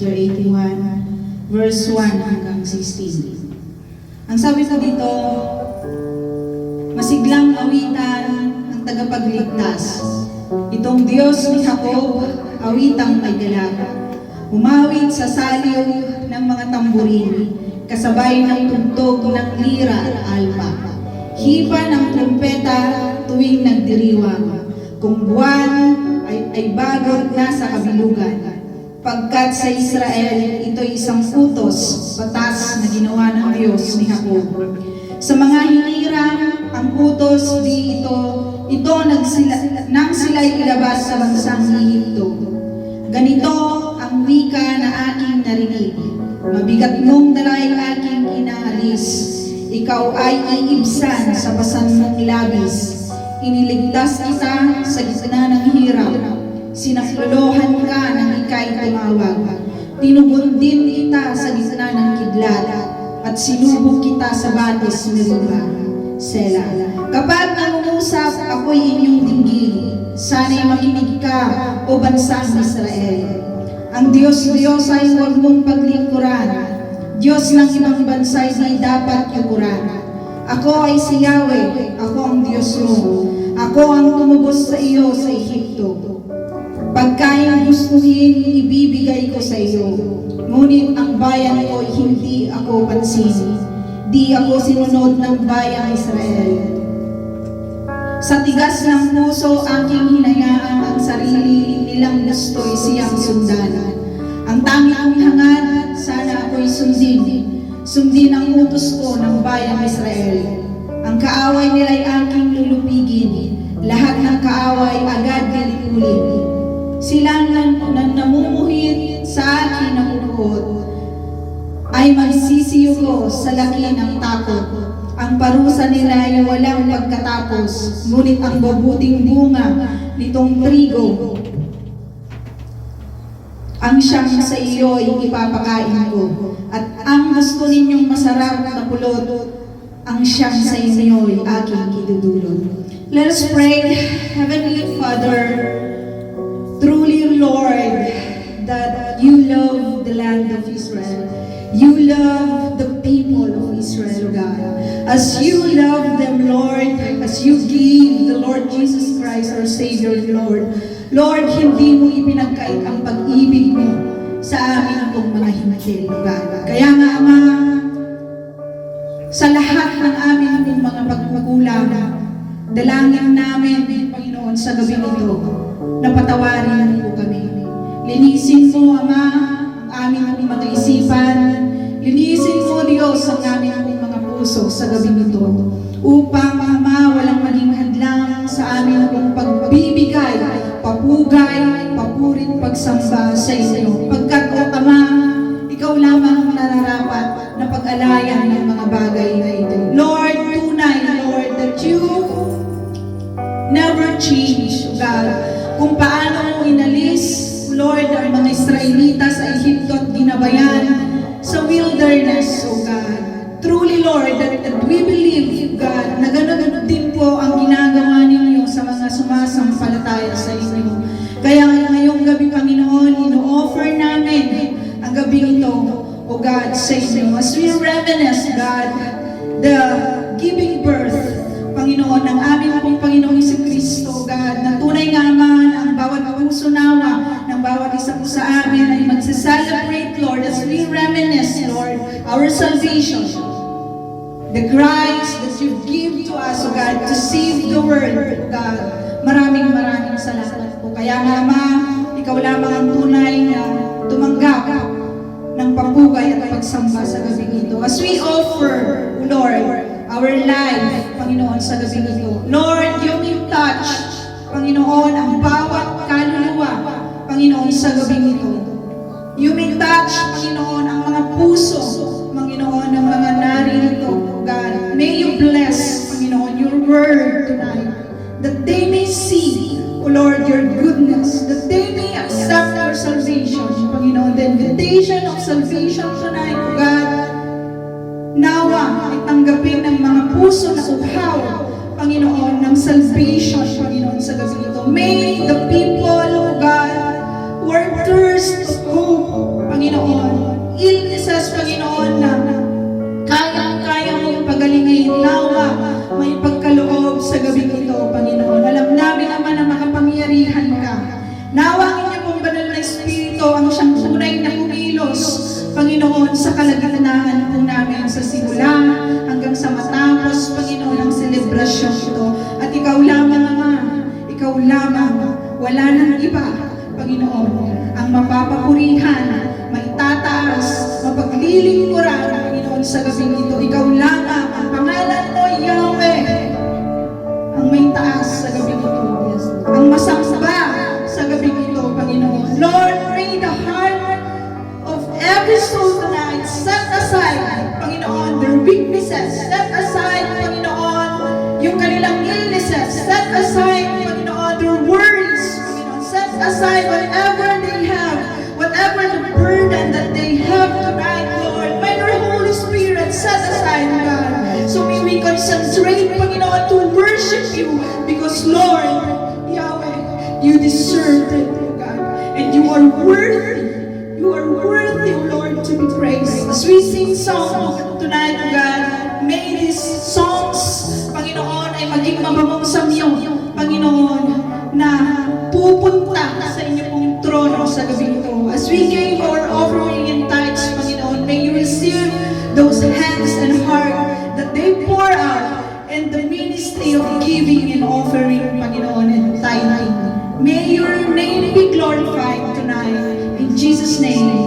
chapter 81, verse 1 hanggang 16. Ang sabi ko dito, masiglang awitan ang tagapagligtas. Itong Diyos ni Jacob, awitang may galak. Umawit sa saliw ng mga tamburin, kasabay ng tugtog ng lira at alpa. Hipa ng trumpeta tuwing nagdiriwang. Kung buwan ay bagod na sa kabilugan. Pagkat sa Israel, ito'y isang utos, batas na ginawa ng Diyos ni Jacob. Sa mga hinirang, ang utos di ito nang sila'y ilabas sa bansang Ehipto. Ganito ang wika na aking narinig. Mabigat mong dalaing aking inaalis. Ikaw ay iibsan sa basan mong labis. Iniligtas kita sa gitna ng hirap. Sinaklolohan ka nang ika'y tumawag. Tinubundin kita sa gitna ng kidlat. At sinubok kita sa batis ni Riba. Sela. Kapag nangungusap, ako'y inyong dinggin. Sana'y makinig ka, o bansang Israel. Ang Diyos ay huwag mong paglingkuran. Diyos ng ibang bansa'y di dapat yukuran. Ako ay si Yahweh, ako ang Diyos mo. Ako ang tumubos sa iyo sa Ehipto. Pagkain gustuhin, ibibigay ko sa iyo. Ngunit ang bayan ko hindi ako pansin. Di ako sinunod ng bayang Israel. Sa tigas ng puso aking hinayaan ang sarili nilang gusto'y siyang sundan. Ang tanging kong hangad, sana ako'y sundin. Sundin ang utos ko ng bayang Israel. Ang kaaway nila'y aking lulupigin. Lahat ng kaaway agad nilipulin. Sila namumuhit sa akin ng upuot ay magsisiyuko sa laki ng takot. Ang parusa nila ay walang pagkatapos, ngunit ang mabuting bunga nitong trigo ang siyang sa iyo ay ipapakain ko. At ang gusto ninyong masarap na pulot, ang siyang sa inyo ay aking idudulot. Let us pray. Heavenly Father, truly, Lord, that you love the land of Israel. You love the people of Israel, God. As you love them, Lord, as you give the Lord Jesus Christ, our Savior, Lord. Lord, hindi mo ipinagkait ang pag-ibig mo sa amin pong mga hintil, God. Kaya nga, Ama, sa lahat ng amin pong mga pagkukulang, dalangin namin, Panginoon, sa gabi nito, na patawarin po kami. Linisin mo, Ama, ang aming mga isipan. Linisin mo, Diyos, ang aming mga puso sa gabi nito. Upang, Ama, walang maging hadlang sa aming pagbibigay, papugay, papurit, pagsamba sa inyo. Pagkat, O Ama, ikaw lamang ang nararapat na pag-alayan ng mga bagay na ito. Lord, tunay, Lord, that you never change, God. Kung paano mo inalis, Lord, ang mga Israelita sa Ehipto at ginabayan sa wilderness, O God. Truly, Lord, that we believe, God, na gano'n din po ang ginagawa ninyo sa mga sumasampalataya sa inyo. Kaya ngayong gabi, Panginoon, ino-offer namin ang gabi ito, O God, sa inyo. As we reminisce, God, the giving birth, Panginoon, ng aming pong Panginoong Jesucristo, God, na tunay nga man ang bawat puso nawa ng bawat isa po sa amin ay magsa-celebrate, Lord, as we reminisce, Lord, our salvation, the Christ that you give to us, O God, to save the world, O God. Maraming salamat po. Kaya nga, Ama, ikaw lamang ang tunay na tumanggap ng papugay at pagsamba sa gabi ito. As we offer, Lord, our life, Panginoon, sa gabi ito. Lord, you may touch, Panginoon, ang bawat kaluluwa, Panginoon, sa gabi ito. You may touch, Panginoon, ang mga puso, Panginoon, ng mga naririto, God. May you bless, Panginoon, your word tonight, that they may see, O Lord, your goodness, that they may accept your salvation, Panginoon, the invitation of salvation tonight, O God. Nawa ay tanggapin ng mga puso na uhaw, Panginoon, ng salvation, Panginoon, sa gabi ito. May the people, O God, who are thirst of hope, Panginoon, sa kalagitnaan po namin sa simula hanggang sa matapos, Panginoon, ang selebrasyon ito. At ikaw lamang, Ama, ikaw lamang, wala nang iba, Panginoon, ang mapapapurihan, maitataas, mapaglilingkuran, Panginoon, sa gabing ito. Ikaw lamang, ang pangalan mo, Yahweh, ang may taas sa gabing ito, ang masamba sa gabing ito, Panginoon. Lord, pray the heart of every soul tonight. Set aside, Panginoon, their weaknesses. Set aside, Panginoon, yung kanilang illnesses. Set aside, Panginoon, their worries. Panginoon, set aside whatever they have, whatever the burden that they have tonight, Lord. May your Holy Spirit set aside, God. So may we concentrate, Panginoon, to worship you because, Lord, Yahweh, you deserve it, God. And you are worthy. You are worthy, Lord, to be praised. As we sing song tonight, God, may these songs, Panginoon, ay maging mababang sa iyo, Panginoon, na pupunta sa inyo pong trono sa gabi ito. As we gave our offering and tithes, Panginoon, may you receive those hands and heart that they pour out in the ministry of giving and offering, Panginoon, and tithing. May your name be glorified tonight. In Jesus' name.